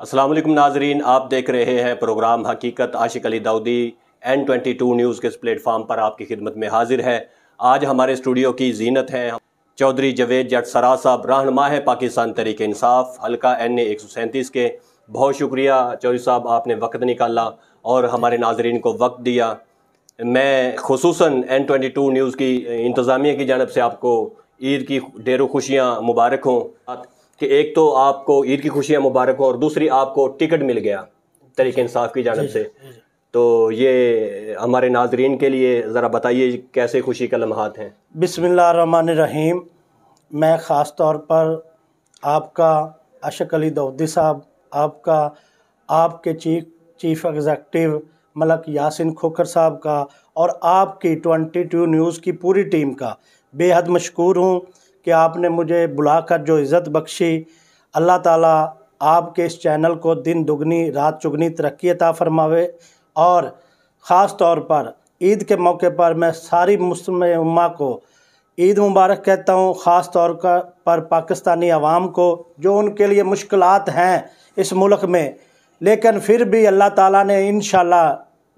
अस्सलाम वालेकुम नाजरीन, आप देख रहे हैं प्रोग्राम हकीकत। आशिक अली दाऊदी N22 न्यूज़ के इस प्लेटफार्म पर आपकी खिदमत में हाजिर है। आज हमारे स्टूडियो की जीनत हैं चौधरी जवेद जट सराज साहब, रहनुमा है पाकिस्तान तहरीक इंसाफ हल्का NA 137 के। बहुत शुक्रिया चौधरी साहब, आपने वक्त निकाला और हमारे नाजरीन को वक्त दिया। मैं खुसूसन N22 न्यूज़ की इंतज़ामिया की जानब से आपको ईद की ढेरों खुशियाँ मुबारक हों कि एक तो आपको ईद की खुशियाँ मुबारक हों और दूसरी आपको टिकट मिल गया तहरीक इंसाफ की जानब से। तो ये हमारे नाजरीन के लिए ज़रा बताइए कैसे खुशी के लम्हात हैं। बिस्मिल्लाहिर्रहमानिर्रहीम। मैं ख़ास तौर पर आपका आशिक अली दाऊदी साहब, आपके चीफ एग्जेक्टिव मलक यासिन खोखर साहब का और आपकी 22 न्यूज़ की पूरी टीम का बेहद मशकूर हूँ कि आपने मुझे बुलाकर जो इज़्ज़त बख्शी। अल्लाह ताला आपके इस चैनल को दिन दुगनी रात चुगनी तरक्की अता फरमावे। और ख़ास तौर पर ईद के मौके पर मैं सारी मुस्लिम उम्मा को ईद मुबारक कहता हूँ। ख़ास तौर पर पाकिस्तानी अवाम को, जो उनके लिए मुश्किलात हैं इस मुल्क में, लेकिन फिर भी अल्लाह ताला ने इंशाल्लाह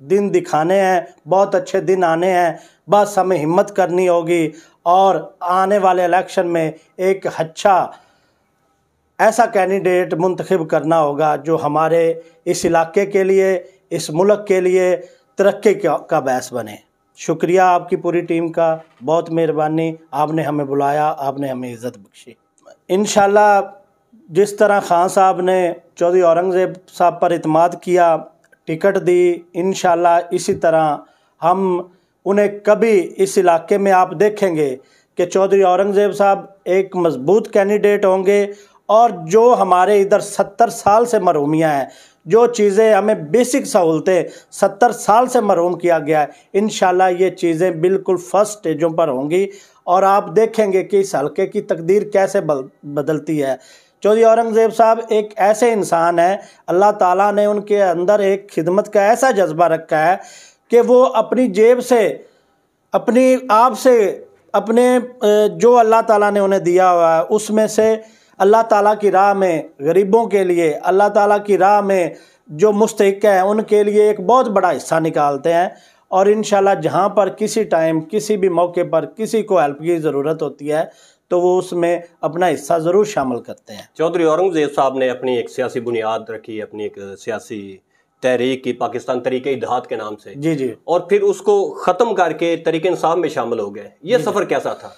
दिन दिखाने हैं, बहुत अच्छे दिन आने हैं। बस हमें हिम्मत करनी होगी और आने वाले इलेक्शन में एक अच्छा ऐसा कैंडिडेट मुंतखब करना होगा जो हमारे इस इलाके के लिए, इस मुल्क के लिए तरक्की का बायस बने। शुक्रिया आपकी पूरी टीम का, बहुत मेहरबानी, आपने हमें बुलाया, आपने हमें इज़्ज़त बख्शी। इंशाल्लाह जिस तरह खान साहब ने चौधरी औरंगज़ेब साहब पर इत्माद किया, टिकट दी, इंशाल्लाह इसी तरह हम उन्हें कभी इस इलाके में आप देखेंगे कि चौधरी औरंगज़ेब साहब एक मजबूत कैंडिडेट होंगे। और जो हमारे इधर 70 साल से महरूमियाँ हैं, जो चीज़ें हमें बेसिक सहूलतें 70 साल से महरूम किया गया है, इंशाल्लाह ये चीज़ें बिल्कुल फर्स्ट स्टेजों पर होंगी और आप देखेंगे कि इस हल्के की तकदीर कैसे बदलती है। चौधरी औरंगज़ेब साहब एक ऐसे इंसान हैं, अल्लाह ताला ने उनके अंदर एक खिदमत का ऐसा जज्बा रखा है कि वो अपनी जेब से, अपनी आप से, अपने जो अल्लाह ताला ने उन्हें दिया हुआ है उसमें से अल्लाह ताला की राह में, गरीबों के लिए, अल्लाह ताला की राह में जो मुस्तहिक हैं उनके लिए एक बहुत बड़ा हिस्सा निकालते हैं। और इंशाल्लाह जहाँ पर किसी टाइम, किसी भी मौके पर किसी को हेल्प की ज़रूरत होती है तो वो उसमें अपना हिस्सा ज़रूर शामिल करते हैं। चौधरी औरंगज़ेब साहब ने अपनी एक सियासी बुनियाद रखी, अपनी एक सियासी तहरीक की पाकिस्तान तहरीक इत्तेहाद के नाम से। जी। और फिर उसको ख़त्म करके तहरीक इंसाफ में शामिल हो गए। ये सफ़र कैसा था?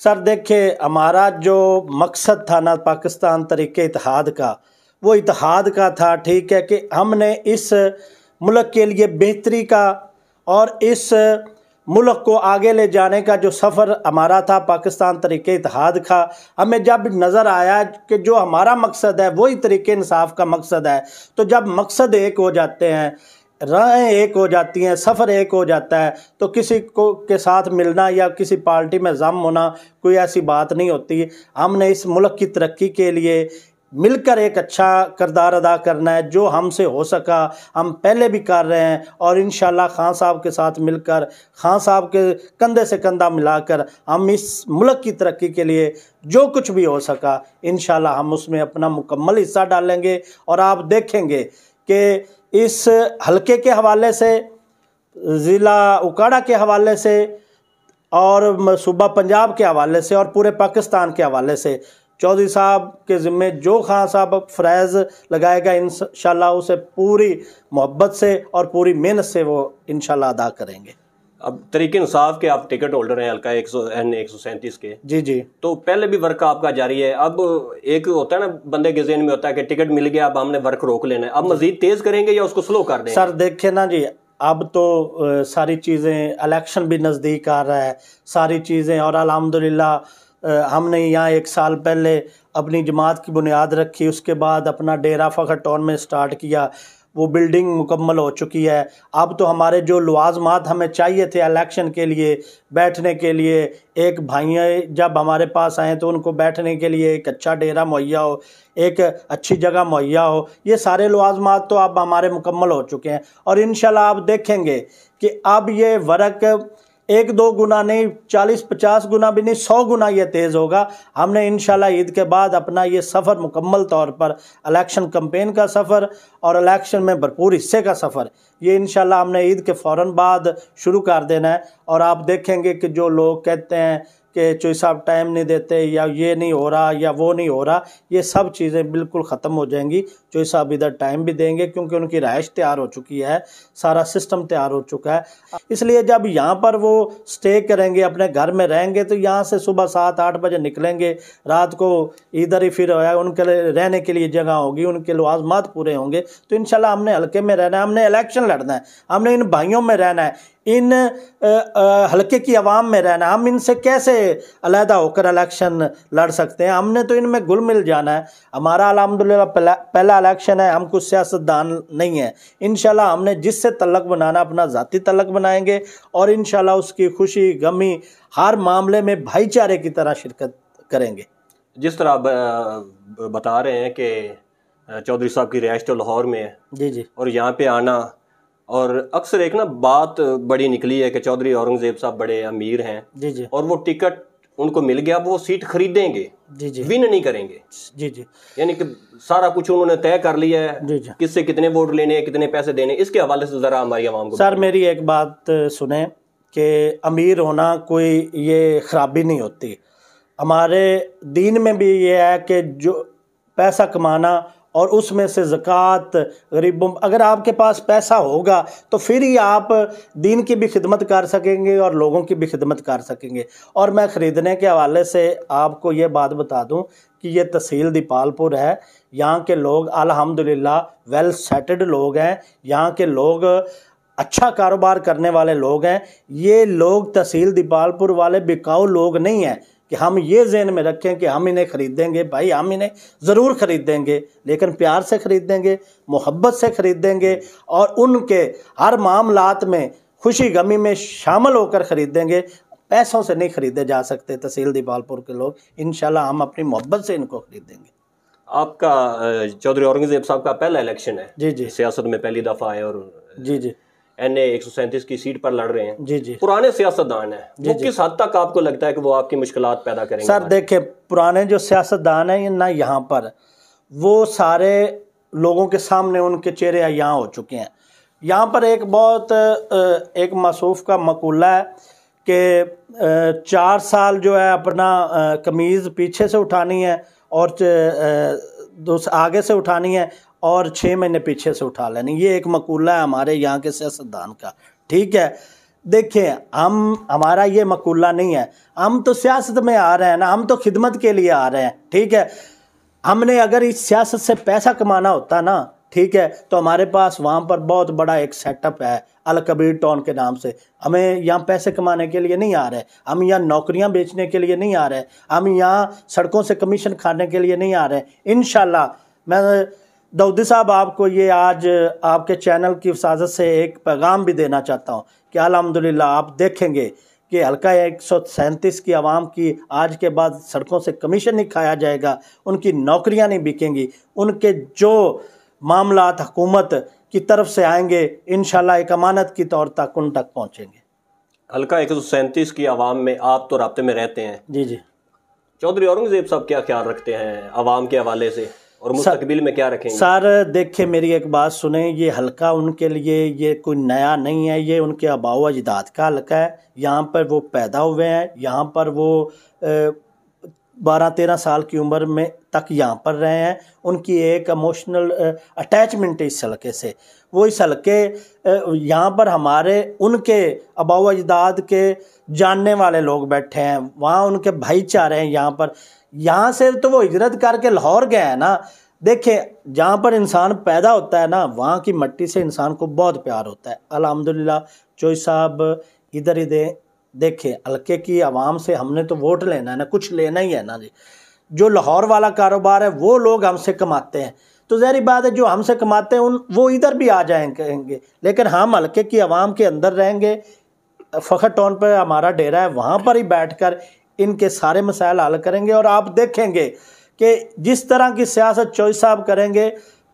सर देखिए, हमारा जो मकसद था ना पाकिस्तान तहरीक इत्तेहाद का, वो इत्तेहाद का था, ठीक है, कि हमने इस मुल्क के लिए बेहतरी का और इस मुल्क को आगे ले जाने का जो सफ़र हमारा था पाकिस्तान तहरीक इत्तेहाद का, हमें जब नज़र आया कि जो हमारा मकसद है वही तहरीक इंसाफ का मकसद है, तो जब मकसद एक हो जाते हैं, राहें एक हो जाती हैं, सफ़र एक हो जाता है, तो किसी को के साथ मिलना या किसी पार्टी में जम होना कोई ऐसी बात नहीं होती। हमने इस मुल्क की तरक्की के लिए मिलकर एक अच्छा किरदार अदा करना है। जो हमसे हो सका हम पहले भी कर रहे हैं और इंशाल्लाह खान साहब के साथ मिलकर, खान साहब के कंधे से कंधा मिलाकर हम इस मुल्क की तरक्की के लिए जो कुछ भी हो सका इंशाल्लाह हम उसमें अपना मुकम्मल हिस्सा डालेंगे। और आप देखेंगे कि इस हलके के हवाले से, ज़िला उकाड़ा के हवाले से और सूबा पंजाब के हवाले से और पूरे पाकिस्तान के हवाले से चौधरी साहब के ज़िम्मे जो खान साहब फ़रज़ लगाएगा इंशाल्लाह उसे पूरी मोहब्बत से और पूरी मेहनत से वो इंशाल्लाह अदा करेंगे। अब तहरीक इंसाफ के आप टिकट होल्डर हैं हल्का NA 137 के। जी। तो पहले भी वर्क आपका जारी है। अब एक होता है ना, बंदे के ज़हन में होता है कि टिकट मिल गया, अब हमने वर्क रोक लेना है। अब मजीद तेज़ करेंगे या उसको स्लो कर देंगे? सर देखिए ना जी, अब तो सारी चीज़ें, इलेक्शन भी नज़दीक आ रहा है, सारी चीज़ें, और अल्हम्दुलिल्लाह हमने यहाँ 1 साल पहले अपनी जमात की बुनियाद रखी, उसके बाद अपना डेरा फ़खर टाउन में स्टार्ट किया, वो बिल्डिंग मुकम्मल हो चुकी है। अब तो हमारे जो लवाजमात हमें चाहिए थे इलेक्शन के लिए, बैठने के लिए, एक भाई जब हमारे पास आए तो उनको बैठने के लिए एक अच्छा डेरा मुहैया हो, एक अच्छी जगह मुहैया हो, ये सारे लवाजमात तो अब हमारे मुकम्मल हो चुके हैं। और इंशाल्लाह आप देखेंगे कि अब ये वर्क 1 2 गुना नहीं, 40 50 गुना भी नहीं, 100 गुना ये तेज़ होगा। हमने इंशाल्लाह ईद के बाद अपना ये सफ़र मुकम्मल तौर पर इलेक्शन कैंपेन का सफ़र और इलेक्शन में भरपूर हिस्से का सफ़र, ये इंशाल्लाह हमने ईद के फ़ौरन बाद शुरू कर देना है। और आप देखेंगे कि जो लोग कहते हैं कि चोई साहब टाइम नहीं देते या ये नहीं हो रहा या वो नहीं हो रहा, ये सब चीज़ें बिल्कुल ख़त्म हो जाएंगी। चोई साहब इधर टाइम भी देंगे क्योंकि उनकी रहाइश तैयार हो चुकी है, सारा सिस्टम तैयार हो चुका है। इसलिए जब यहाँ पर वो स्टे करेंगे, अपने घर में रहेंगे, तो यहाँ से सुबह 7 8 बजे निकलेंगे, रात को इधर ही फिर उनके लिए रहने के लिए जगह होगी, उनके लवाजमात पूरे होंगे। तो इंशाल्लाह हमने हल्के में रहना है, हमने इलेक्शन लड़ना है, हमने इन भाइयों में रहना है, इन हल्के की आवाम में रहना। हम इनसे कैसे अलहदा होकर इलेक्शन लड़ सकते हैं? हमने तो इनमें घुल मिल जाना है। हमारा अल्हम्दुलिल्लाह पहला इलेक्शन है, हम कुछ सियासतदान नहीं है। इंशाल्लाह हमने जिससे तल्लक बनाना अपना ज़ाती तल्लक बनाएंगे और इंशाल्लाह उसकी खुशी गमी हर मामले में भाईचारे की तरह शिरकत करेंगे। जिस तरह आप बता रहे हैं कि चौधरी साहब की रिहाइश तो लाहौर में है, जी जी, और यहाँ पे आना, और अक्सर एक ना बात बड़ी निकली है कि चौधरी औरंगजेब साहब बड़े अमीर हैं, जी जी, और वो टिकट उनको मिल गया, वो सीट खरीदेंगे, जी जी, विन नहीं करेंगे। जी जी, यानी कि सारा कुछ उन्होंने तय कर लिया है, जी जी। किससे कितने वोट लेने, कितने पैसे देने। इसके हवाले से जरा हमारी आवाम को सर मेरी एक बात सुने कि अमीर होना कोई ये ख़राबी नहीं होती। हमारे दीन में भी ये है कि जो पैसा कमाना और उसमें से ज़कात गरीबों, अगर आपके पास पैसा होगा तो फिर ही आप दीन की भी खिदमत कर सकेंगे और लोगों की भी खिदमत कर सकेंगे। और मैं ख़रीदने के हवाले से आपको ये बात बता दूं कि ये तहसील दीपालपुर है, यहाँ के लोग अल्हम्दुलिल्लाह वेल सेटल्ड लोग हैं, यहाँ के लोग अच्छा कारोबार करने वाले लोग हैं। ये लोग तहसील दीपालपुर वाले बिकाऊ लोग नहीं हैं कि हम ये ज़हन में रखें कि हम इन्हें ख़रीदेंगे। भाई हम इन्हें ज़रूर ख़रीदेंगे, लेकिन प्यार से ख़रीदेंगे, मोहब्बत से ख़रीदेंगे और उनके हर मामलात में खुशी गमी में शामिल होकर ख़रीदेंगे। पैसों से नहीं ख़रीदे जा सकते तहसील दीपालपुर के लोग। इंशाल्लाह हम अपनी मोहब्बत से इनको ख़रीदेंगे। आपका चौधरी औरंगजेब साहब का पहला इलेक्शन है, जी जी, सियासत में पहली दफ़ा आए और जी जी, NA 137 की सीट पर लड़ रहे हैं। जी जी, पुराने सियासतदान हैं, वो किस हद तक आपको लगता है कि वो आपकी मुश्किलात पैदा करेंगे? सर देखिए, पुराने जो सियासतदान हैं ना, यहाँ पर वो सारे लोगों के सामने उनके चेहरे यहाँ हो चुके हैं। यहाँ पर एक बहुत एक मासूफ का मकूला है कि 4 साल जो है अपना कमीज़ पीछे से उठानी है और आगे से उठानी है और 6 महीने पीछे से उठा लेनी। ये एक मकूला है हमारे यहाँ के सियासतदान का, ठीक है। देखिए हमारा ये मकूला नहीं है, हम तो सियासत में आ रहे हैं ना, हम तो खिदमत के लिए आ रहे हैं, ठीक है। हमने अगर इस सियासत से पैसा कमाना होता ना, ठीक है, तो हमारे पास वहाँ पर बहुत बड़ा एक सेटअप है अल कबीर टाउन के नाम से। हमें यहाँ पैसे कमाने के लिए नहीं आ रहे, हम यहाँ नौकरियाँ बेचने के लिए नहीं आ रहे, हम यहाँ सड़कों से कमीशन खाने के लिए नहीं आ रहे। इंशाल्लाह मैं दाऊदी साहब आपको ये आज आपके चैनल की वसाजत से एक पैगाम भी देना चाहता हूँ कि अल्हम्दुलिल्लाह आप देखेंगे कि हल्का 137 की आवाम की आज के बाद सड़कों से कमीशन नहीं खाया जाएगा, उनकी नौकरियां नहीं बिकेंगी, उनके जो मामलात हुकूमत की तरफ से आएंगे इंशाल्लाह एक अमानत की तौर तक उन तक पहुँचेंगे। हल्का 137 की आवाम में आप तो राब्ते में रहते हैं, जी जी, चौधरी औरंगजेब साहब क्या ख्याल रखते हैं आवाम के हवाले से और मुस्तकबिल में क्या रखेंगे? सर देखिए मेरी एक बात सुने, ये हल्का उनके लिए ये कोई नया नहीं है, ये उनके आबाओ अजदाद का हल्का है। यहाँ पर वो पैदा हुए हैं, यहाँ पर वो 12-13 साल की उम्र में तक यहाँ पर रहे हैं। उनकी एक इमोशनल अटैचमेंट है इस हल्के से। वो इस हल्के यहाँ पर हमारे उनके आबाओ अजदाद के जानने वाले लोग बैठे हैं, वहाँ उनके भाईचारे हैं। यहाँ पर यहाँ से तो वो हिजरत करके लाहौर गए हैं ना। देखें जहाँ पर इंसान पैदा होता है ना, वहाँ की मिट्टी से इंसान को बहुत प्यार होता है। अल्हम्दुलिल्लाह चोई साहब इधर ही देखें हल्के की आवाम से हमने तो वोट लेना है ना, कुछ लेना ही है ना जी। जो लाहौर वाला कारोबार है वो लोग हमसे कमाते हैं, तो ज़ाहिर बात है जो हमसे कमाते हैं वो इधर भी आ जाएंगे, लेकिन हम हल्के की आवाम के अंदर रहेंगे। फ़खर टाउन पर हमारा डेरा है, वहाँ पर ही बैठकर इनके सारे मसाइल हल करेंगे। और आप देखेंगे कि जिस तरह की सियासत चोई साहब करेंगे,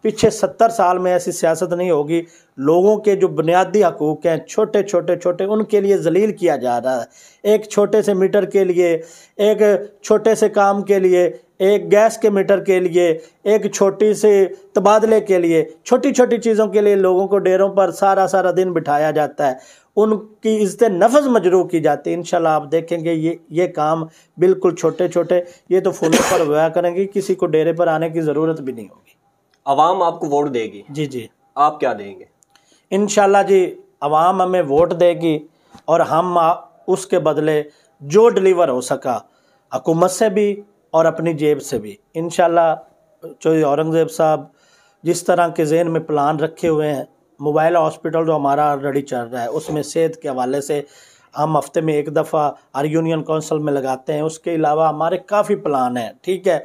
पीछे 70 साल में ऐसी सियासत नहीं होगी। लोगों के जो बुनियादी हकूक़ हैं, छोटे छोटे छोटे, उनके लिए जलील किया जा रहा है। एक छोटे से मीटर के लिए, एक छोटे से काम के लिए, एक गैस के मीटर के लिए, एक छोटी से तबादले के लिए, छोटी छोटी चीज़ों के लिए लोगों को डेरों पर सारा सारा दिन बिठाया जाता है, उनकी इज्जत नफज मजरू की जाती है। इंशाल्लाह आप देखेंगे ये काम बिल्कुल छोटे छोटे, ये तो फूलों पर हुआ करेंगे, किसी को डेरे पर आने की ज़रूरत भी नहीं होगी। अवाम आपको वोट देगी? जी जी। आप क्या देंगे? इंशाल्लाह जी, अवाम हमें वोट देगी और हम उसके बदले जो डिलीवर हो सका हुकूमत से भी और अपनी जेब से भी, इंशाल्लाह। चौधरी औरंगज़ेब साहब जिस तरह के ज़हन में प्लान रखे हुए हैं, मोबाइल हॉस्पिटल जो हमारा ऑलरेडी चल रहा है, उसमें सेहत के हवाले से हम हफ्ते में एक दफ़ा हर यूनियन काउंसिल में लगाते हैं। उसके अलावा हमारे काफ़ी प्लान हैं, ठीक है।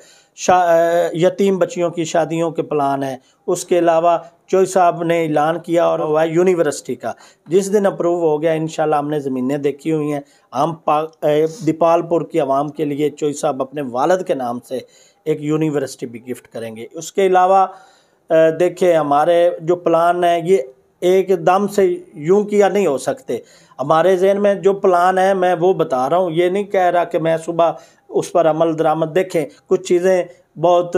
यतीम बच्चियों की शादियों के प्लान हैं। उसके अलावा चौधरी साहब ने ऐलान किया और हुआ यूनिवर्सिटी का, जिस दिन अप्रूव हो गया इंशाल्लाह, हमने ज़मीनें देखी हुई हैं। हम दीपालपुर की आवाम के लिए चौधरी साहब अपने वालिद के नाम से एक यूनिवर्सिटी भी गिफ्ट करेंगे। उसके अलावा देखिए, हमारे जो प्लान हैं ये एकदम से यूं किया नहीं हो सकते। हमारे जहन में जो प्लान है मैं वो बता रहा हूँ, ये नहीं कह रहा कि मैं सुबह उस पर अमल दरामद। देखें, कुछ चीज़ें बहुत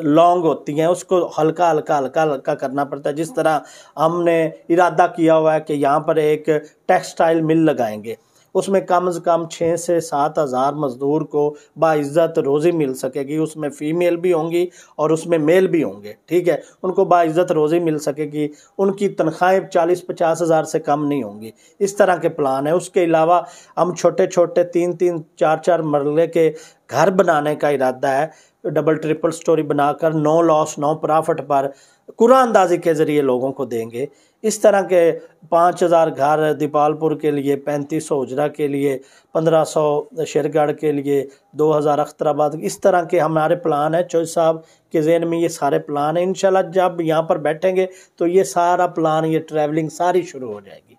लॉन्ग होती हैं, उसको हल्का हल्का हल्का हल्का करना पड़ता है। जिस तरह हमने इरादा किया हुआ है कि यहाँ पर एक टेक्सटाइल मिल लगाएंगे, उसमें कम से कम 6 से 7 हज़ार मज़दूर को बाइज़्ज़त रोज़ी मिल सकेगी। उसमें फ़ीमेल भी होंगी और उसमें मेल भी होंगे, ठीक है। उनको बाइज़्ज़त रोज़ी मिल सकेगी, उनकी तनख्वाहें 40-50 हज़ार से कम नहीं होंगी। इस तरह के प्लान है। उसके अलावा हम छोटे छोटे 3-3, 4-4 मरले के घर बनाने का इरादा है, डबल ट्रिपल स्टोरी बनाकर, नो लॉस नो प्रॉफिट पर कुरानंदाजी के ज़रिए लोगों को देंगे। इस तरह के 5000 घर दीपालपुर के लिए, 3500 उजरा के लिए, 1500 शेरगढ़ के लिए, 2000 अख्तराबाद, इस तरह के हमारे प्लान है। चौधरी साहब के ज़हन में ये सारे प्लान हैं। इंशाल्लाह जब यहाँ पर बैठेंगे तो ये सारा प्लान, ये ट्रैवलिंग सारी शुरू हो जाएगी।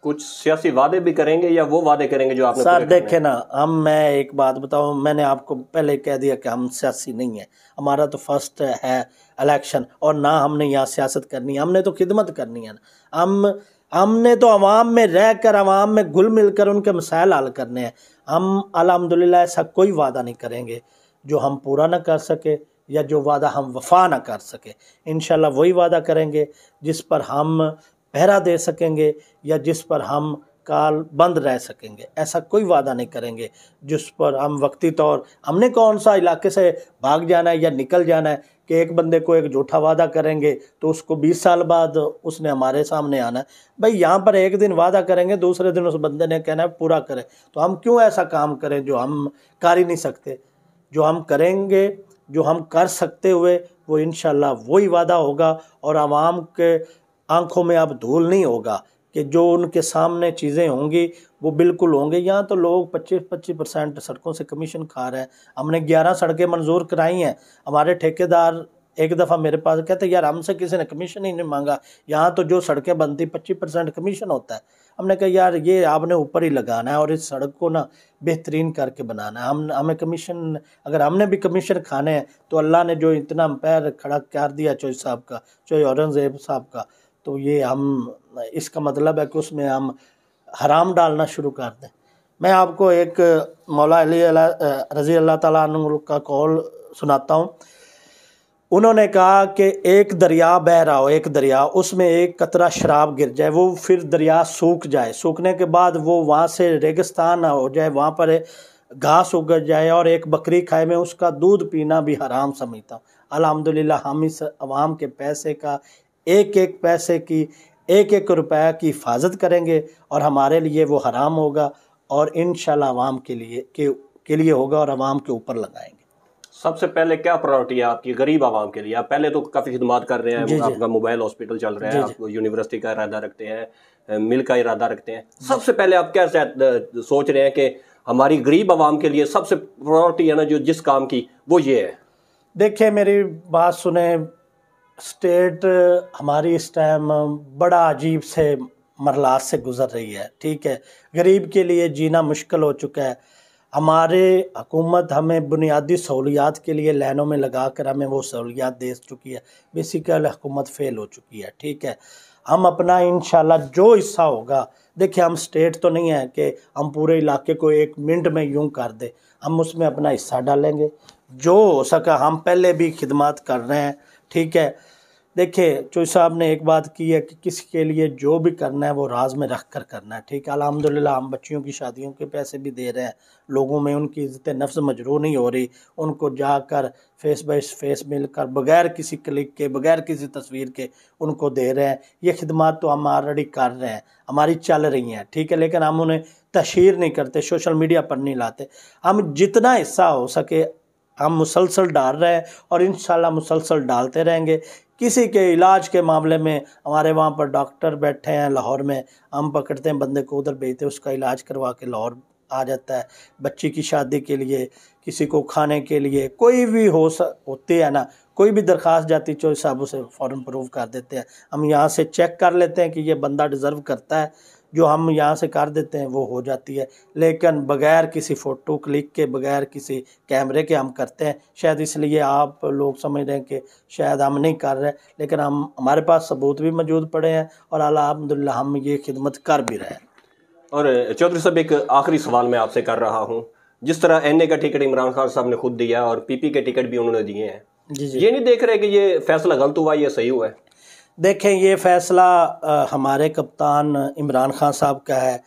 कुछ सियासी वादे भी करेंगे या वो वादे करेंगे जो आपने? सर देखे ना, मैं एक बात बताऊं, मैंने आपको पहले कह दिया कि हम सियासी नहीं है। हमारा तो फर्स्ट है इलेक्शन, और ना हमने यहाँ सियासत करनी है, हमने तो खिदमत करनी है ना। हमने तो अवाम में रह कर, अवाम में घुल मिल कर उनके मसाइल हल करने हैं। हम अल्हम्दुलिल्लाह ऐसा कोई वादा नहीं करेंगे जो हम पूरा ना कर सके, या जो वादा हम वफा ना कर सके। इंशाल्लाह वही वादा करेंगे जिस पर हम पहरा दे सकेंगे या जिस पर हम काल बंद रह सकेंगे। ऐसा कोई वादा नहीं करेंगे जिस पर हम वक्ती तौर, हमने कौन सा इलाके से भाग जाना है या निकल जाना है कि एक बंदे को एक झूठा वादा करेंगे तो उसको 20 साल बाद उसने हमारे सामने आना है। भाई यहाँ पर एक दिन वादा करेंगे, दूसरे दिन उस बंदे ने कहना है पूरा करें। तो हम क्यों ऐसा काम करें जो हम कर ही नहीं सकते। जो हम करेंगे, जो हम कर सकते हुए, वो इंशाल्लाह वही वादा होगा। और आवाम के आंखों में अब धूल नहीं होगा कि जो उनके सामने चीज़ें होंगी वो बिल्कुल होंगे। यहाँ तो लोग 25% सड़कों से कमीशन खा रहे हैं। हमने 11 सड़कें मंजूर कराई हैं। हमारे ठेकेदार एक दफ़ा मेरे पास कहते यार हमसे किसी ने कमीशन ही नहीं मांगा, यहाँ तो जो सड़कें बनती 25% कमीशन होता है। हमने कहा यार ये आपने ऊपर ही लगाना है और इस सड़क को ना बेहतरीन करके बनाना है। हमें कमीशन, अगर हमने भी कमीशन खाने हैं तो अल्लाह ने जो इतना पैर खड़ा कर दिया चौधरी साहब का, चौधरी औरंगज़ेब साहब का, तो ये हम, इसका मतलब है कि उसमें हम हराम डालना शुरू कर दें। मैं आपको एक मौला अली रज़ी अल्लाह ताला अन्हु का कौल सुनाता हूँ। उन्होंने कहा कि एक दरिया बह रहा हो, एक दरिया, उसमें एक कतरा शराब गिर जाए, वो फिर दरिया सूख जाए, सूखने के बाद वो वहाँ से रेगिस्तान हो जाए, वहाँ पर घास उग जाए और एक बकरी खाए, में उसका दूध पीना भी हराम समझता हूँ। अल्हम्दुलिल्लाह हम इस अवाम के पैसे का, एक एक पैसे की, एक एक रुपये की हिफाजत करेंगे और हमारे लिए वो हराम होगा और इंशाल्लाह अवाम के लिए होगा और अवाम के ऊपर लगाएंगे। सबसे पहले क्या प्रायोरिटी है आपकी गरीब आवाम के लिए? आप पहले तो काफ़ी खिदमत कर रहे हैं, आपका मोबाइल हॉस्पिटल चल रहा है, आप यूनिवर्सिटी का इरादा रखते हैं, मिल का इरादा रखते हैं। सबसे पहले आप क्या सोच रहे हैं कि हमारी गरीब आवाम के लिए सबसे प्रायोरिटी है ना जो जिस काम की, वो ये है? देखिए मेरी बात सुने, स्टेट हमारी इस टाइम बड़ा अजीब से मरलात से गुजर रही है, ठीक है। गरीब के लिए जीना मुश्किल हो चुका है। हमारे हुकूमत हमें बुनियादी सहूलियात के लिए लाइनों में लगा कर हमें वो सहूलियात दे चुकी है। बेसिकली हुकूमत फेल हो चुकी है, ठीक है। हम अपना इंशाल्लाह जो हिस्सा होगा, देखिए हम स्टेट तो नहीं है कि हम पूरे इलाके को 1 मिनट में यूं कर दे, हम उसमें अपना हिस्सा डालेंगे जो हो सका। हम पहले भी खिदमत कर रहे हैं, ठीक है। देखिए चौधरी साहब ने एक बात की है कि किसी के लिए जो भी करना है वो राज में रख कर करना है, ठीक है। अल्हम्दुलिल्लाह हम बच्चियों की शादियों के पैसे भी दे रहे हैं, लोगों में उनकी इज़्ज़त नफ्स मजरूह नहीं हो रही, उनको जाकर फेस बाय फेस मिलकर बगैर किसी क्लिक के, बगैर किसी तस्वीर के उनको दे रहे हैं। ये खिदमत तो हम ऑलरेडी कर रहे हैं, हमारी चल रही हैं, ठीक है। लेकिन हम उन्हें तशहीर नहीं करते, सोशल मीडिया पर नहीं लाते। हम जितना हिस्सा हो सके हम मुसलसल डाल रहे हैं और इंशाल्लाह मुसलसल डालते रहेंगे। किसी के इलाज के मामले में हमारे वहाँ पर डॉक्टर बैठे हैं लाहौर में, हम पकड़ते हैं बंदे को, उधर भेजते हैं, उसका इलाज करवा के लाहौर आ जाता है। बच्ची की शादी के लिए, किसी को खाने के लिए, कोई भी होती है ना, कोई भी दरख्वास्त जाती चौधरी साहब उसे फ़ौरन प्रूव कर देते हैं। हम यहाँ से चेक कर लेते हैं कि ये बंदा डिज़र्व करता है, जो हम यहाँ से कर देते हैं वो हो जाती है। लेकिन बगैर किसी फ़ोटो क्लिक के, बगैर किसी कैमरे के हम करते हैं। शायद इसलिए आप लोग समझ रहे हैं कि शायद हम नहीं कर रहे, लेकिन हमारे पास सबूत भी मौजूद पड़े हैं और अल्हम्दुलिल्लाह हम ये खिदमत कर भी रहे हैं। और चौधरी साहब एक आखिरी सवाल मैं आपसे कर रहा हूँ, जिस तरह NA का टिकट इमरान खान साहब ने खुद दिया और PP के टिकट भी उन्होंने दिए हैं, जी जी, ये नहीं देख रहे कि ये फैसला गलत हुआ, ये सही हुआ है? देखें ये फ़ैसला हमारे कप्तान इमरान खान साहब का है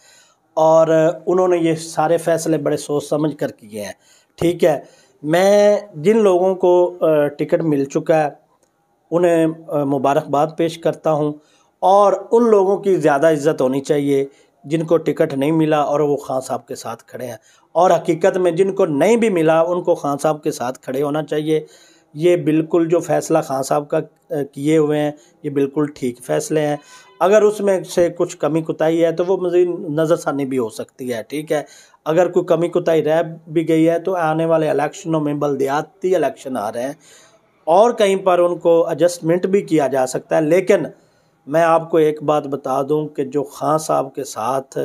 और उन्होंने ये सारे फ़ैसले बड़े सोच समझ कर किए हैं, ठीक है। मैं जिन लोगों को टिकट मिल चुका है उन्हें मुबारकबाद पेश करता हूँ, और उन लोगों की ज़्यादा इज़्ज़त होनी चाहिए जिनको टिकट नहीं मिला और वो खान साहब के साथ खड़े हैं, और हकीकत में जिनको नहीं भी मिला उनको खान साहब के साथ खड़े होना चाहिए। ये बिल्कुल जो फ़ैसला खान साहब का किए हुए हैं ये बिल्कुल ठीक फ़ैसले हैं। अगर उसमें से कुछ कमी कुताही है तो वो मज़ीद नज़रसानी भी हो सकती है, ठीक है। अगर कोई कमी कुताही रह भी गई है तो आने वाले इलेक्शनों में, बल्दियाती इलेक्शन आ रहे हैं और कहीं पर उनको एडजस्टमेंट भी किया जा सकता है। लेकिन मैं आपको एक बात बता दूं कि जो खान साहब के साथ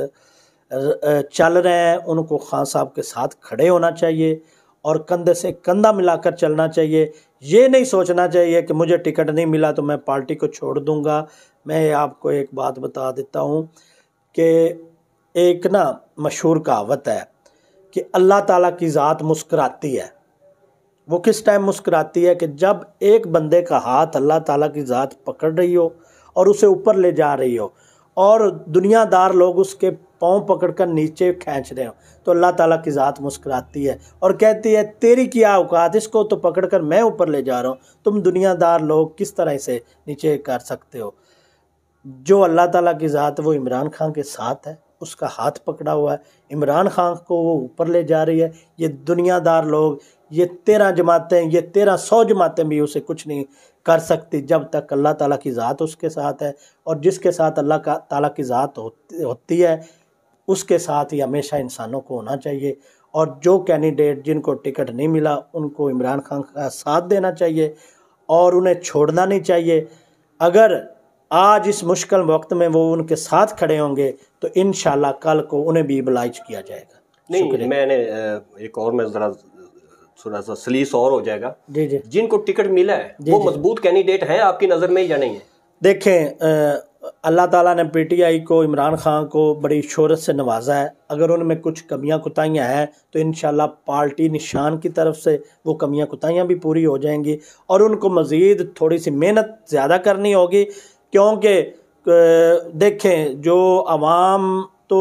चल रहे हैं उनको खान साहब के साथ खड़े होना चाहिए और कंधे से कंधा मिलाकर चलना चाहिए। ये नहीं सोचना चाहिए कि मुझे टिकट नहीं मिला तो मैं पार्टी को छोड़ दूंगा। मैं आपको एक बात बता देता हूँ कि एक ना मशहूर कहावत है कि अल्लाह ताला की ज़ात मुस्कुराती है। वो किस टाइम मुस्कुराती है? कि जब एक बंदे का हाथ अल्लाह ताला की ज़ात पकड़ रही हो और उसे ऊपर ले जा रही हो और दुनियादार लोग उसके पाँव पकड़कर नीचे खींच रहे हो, तो अल्लाह ताला की ज़ात मुस्कुराती है और कहती है तेरी क्या औकात, इसको तो पकड़कर मैं ऊपर ले जा रहा हूँ, तुम दुनियादार लोग किस तरह से नीचे कर सकते हो। जो अल्लाह ताला की ज़ात वो इमरान खान के साथ है, उसका हाथ पकड़ा हुआ है, इमरान खान को वो ऊपर ले जा रही है। ये दुनियादार लोग, ये 13 जमातें, ये 1300 जमातें भी उसे कुछ नहीं कर सकती जब तक अल्लाह ताला की ज़ात उसके साथ है। और जिसके साथ अल्लाह ताला की ज़ात होती है उसके साथ ही हमेशा इंसानों को होना चाहिए। और जो कैंडिडेट जिनको टिकट नहीं मिला उनको इमरान खान का साथ देना चाहिए और उन्हें छोड़ना नहीं चाहिए। अगर आज इस मुश्किल वक्त में वो उनके साथ खड़े होंगे तो इंशाल्लाह कल को उन्हें भी इबलाइज किया जाएगा। नहीं, मैंने एक और मैं ज़रा थोड़ा सा सलीस और हो जाएगा। जी जी, जिनको टिकट मिला है वो मजबूत कैंडिडेट है आपकी नज़र में या नहीं है? देखें अल्लाह ताला ने PTI को, इमरान खान को बड़ी शोहरत से नवाजा है। अगर उनमें कुछ कमियां कुताहियां हैं तो इंशाल्लाह पार्टी निशान की तरफ से वो कमियां कुताहियां भी पूरी हो जाएंगी और उनको मज़ीद थोड़ी सी मेहनत ज़्यादा करनी होगी। क्योंकि देखें जो आवाम तो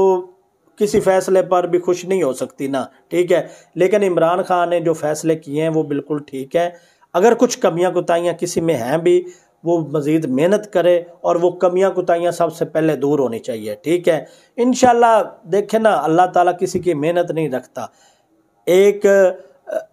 किसी फ़ैसले पर भी खुश नहीं हो सकती ना, ठीक है। लेकिन इमरान खान ने जो फ़ैसले किए हैं वो बिल्कुल ठीक है। अगर कुछ कमियां कुताहियां किसी में हैं भी वो मज़ीद मेहनत करे और वो कमियां कुताहियां सबसे पहले दूर होनी चाहिए, ठीक है। इंशाल्लाह देखें ना, अल्लाह ताला किसी की मेहनत नहीं रखता। एक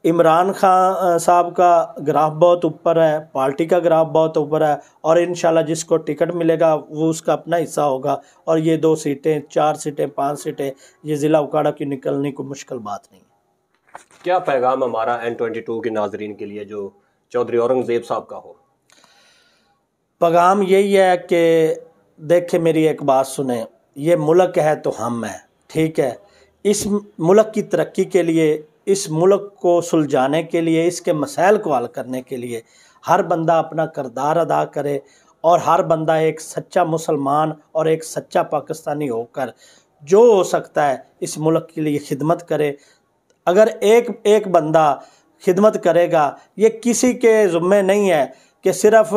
इमरान खान साहब का ग्राफ बहुत ऊपर है, पार्टी का ग्राफ बहुत ऊपर है और इंशाल्लाह जिसको टिकट मिलेगा वो उसका अपना हिस्सा होगा। और ये 2 सीटें, 4 सीटें, 5 सीटें ये ज़िला उकाड़ा की निकलने को मुश्किल बात नहीं है। क्या पैगाम हमारा N22 के नाजरीन के लिए जो चौधरी औरंगज़ेब साहब का हो? पैगाम यही है कि देखें मेरी एक बात सुने, ये मुल्क है तो हम हैं, ठीक है। इस मुल्क की तरक्की के लिए, इस मुल्क को सुलझाने के लिए, इसके मसाइल को हल करने के लिए हर बंदा अपना किरदार अदा करे और हर बंदा एक सच्चा मुसलमान और एक सच्चा पाकिस्तानी होकर जो हो सकता है इस मुल्क के लिए खिदमत करे। अगर एक एक बंदा खिदमत करेगा, ये किसी के ज़िम्मे नहीं है कि सिर्फ़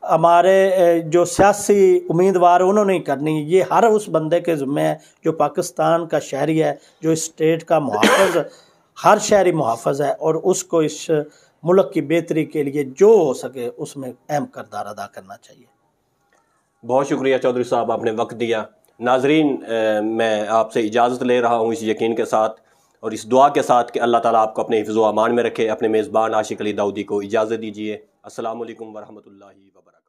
हमारे जो सियासी उम्मीदवार उन्होंने ही करनी, ये हर उस बंदे के ज़िम्मे है जो पाकिस्तान का शहरी है, जो इस स्टेट का मुहाफ़िज़, हर शहरी मुहाफ़िज़ है और उसको इस मुल्क की बेहतरी के लिए जो हो सके उसमें अहम किरदार अदा करना चाहिए। बहुत शुक्रिया चौधरी साहब, आपने वक्त दिया। नाजरीन, मैं आपसे इजाज़त ले रहा हूँ इस यकीन के साथ और इस दुआ के साथ कि अल्लाह ताला आपको अपने हिफ्ज़ व अमान में रखे। अपने मेज़बान आशिक अली दाऊदी को इजाज़त दीजिए। अस्सलामु अलैकुम व रहमतुल्लाहि व बरकातहू।